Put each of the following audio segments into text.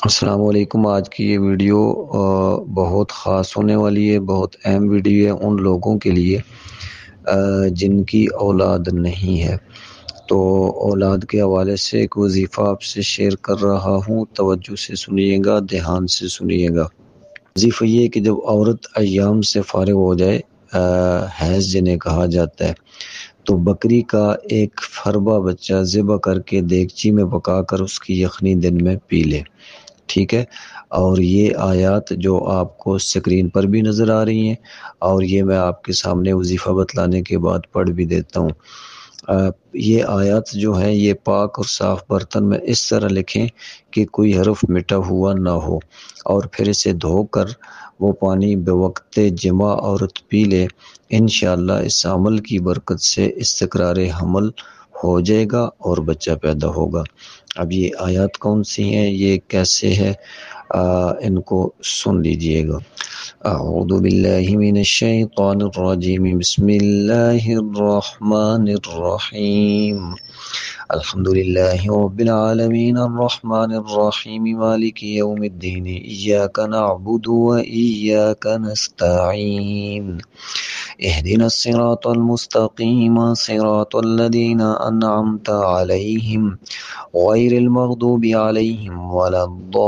السلام علیکم۔ آج کی یہ ویڈیو بہت خاص ہونے والی ہے، بہت اہم ویڈیو ہے ان لوگوں کے لیے جن کی اولاد نہیں ہے۔ تو اولاد کے حوالے سے ایک وظیفہ آپ سے شیئر کر رہا ہوں، توجہ سے سنیے گا، دھیان سے سنیے گا۔ وظیفہ یہ ہے کہ جب عورت ایام سے فارغ ہو جائے، حیض جنہیں کہا جاتا ہے، تو بکری کا ایک فربا بچہ ذبح کر کے دیگچی میں پکا کر اس کی یخنی دن میں پی لے، ٹھیک ہے۔ اور یہ آیات جو آپ کو سکرین پر بھی نظر آ رہی ہیں، اور یہ میں آپ کے سامنے وظیفہ بتلانے کے بعد پڑھ بھی دیتا ہوں۔ یہ آیات جو ہیں یہ پاک اور صاف برتن میں اس طرح لکھیں کہ کوئی حرف مٹا ہوا نہ ہو، اور پھر اسے دھو کر وہ پانی بے وقت جمع عورت پی لے۔ انشاءاللہ اس عمل کی برکت سے استقرار حمل ہو جائے گا اور بچہ پیدا ہوگا۔ اب یہ آیات کون سی ہیں، یہ کیسے ہے، ان کو سن لیجئے گا۔ اعوذ باللہ من الشیطان الرجیم، بسم اللہ الرحمن الرحیم، الحمدللہ رب العالمین الرحمن الرحیم مالک یوم الدین، ایاک نعبد و ایاک نستعین، اهدنا الصراط المستقیم صراط الذین انعمت علیہم غیر المغضوب علیہم ولا الضالین۔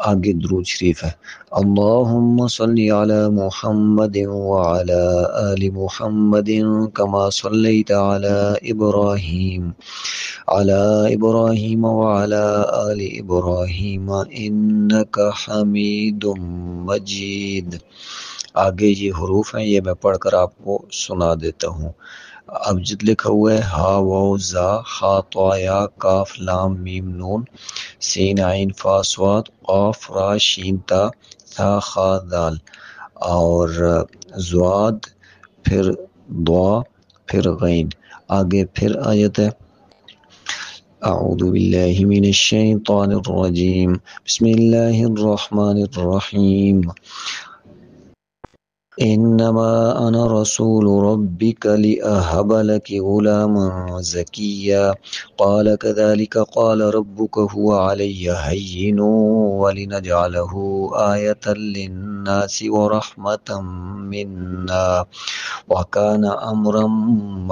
آگے درود شریف ہے۔ اللہم صلی علی محمد وعلی آل محمد کما صلیت علی ابراہیم وعلی آل ابراہیم انک حمید مجید۔ آگے یہ حروف ہیں، یہ میں پڑھ کر آپ کو سنا دیتا ہوں۔ ابجد لکھا ہوا ہے، ہا واو زا خا طا یا کاف لام میم نون سین عین فا صاد قاف را شین تا ثا خا دال، اور زواد پھر ضا پھر غین۔ آگے پھر آیت ہے، اعوذ باللہ من الشیطان الرجیم، بسم اللہ الرحمن الرحیم، انما انا رسول ربک لأہب لک غلاما زکیا قال كذلك قال ربك هو علی ہین ولنجعله آیة للناس ورحمة منا وكان امرا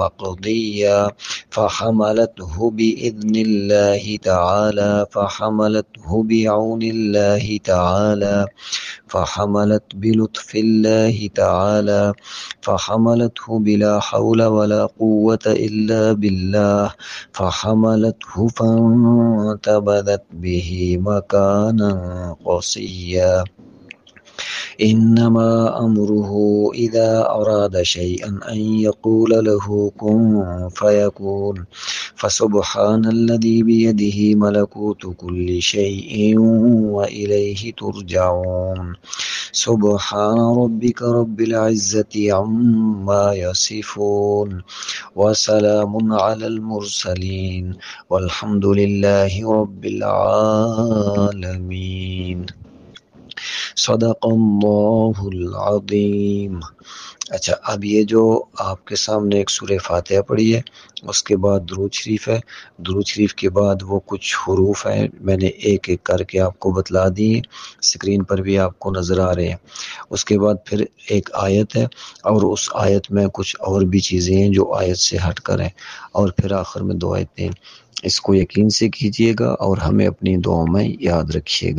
مقضیا فحملته بإذن اللہ تعالی فحملته بعون اللہ تعالی فحملت بلطف اللہ تعالی فحملته بلا حول ولا قوة إلا بالله فحملته فانتبذت به مكانا قصيا انما امره اذا اراد شيئا ان يقول له كن فيكون فسبحان الذي بيده ملكوت كل شيء واليه ترجعون سبحان ربك رب العزة عما يصفون وسلام على المرسلين والحمد لله رب العالمين۔ صدق اللہ العظیم۔ اچھا، اب یہ جو آپ کے سامنے ایک سورہ فاتحہ پڑھی ہے، اس کے بعد درود شریف ہے، درود شریف کے بعد وہ کچھ حروف ہیں میں نے ایک ایک کر کے آپ کو بتلا دی ہیں، سکرین پر بھی آپ کو نظر آ رہے ہیں۔ اس کے بعد پھر ایک آیت ہے، اور اس آیت میں کچھ اور بھی چیزیں ہیں جو آیت سے ہٹ کر ہیں، اور پھر آخر میں دو آیتیں۔ اس کو یقین سے کیجئے گا اور ہمیں اپنی دعاؤں میں یاد رکھیے گا۔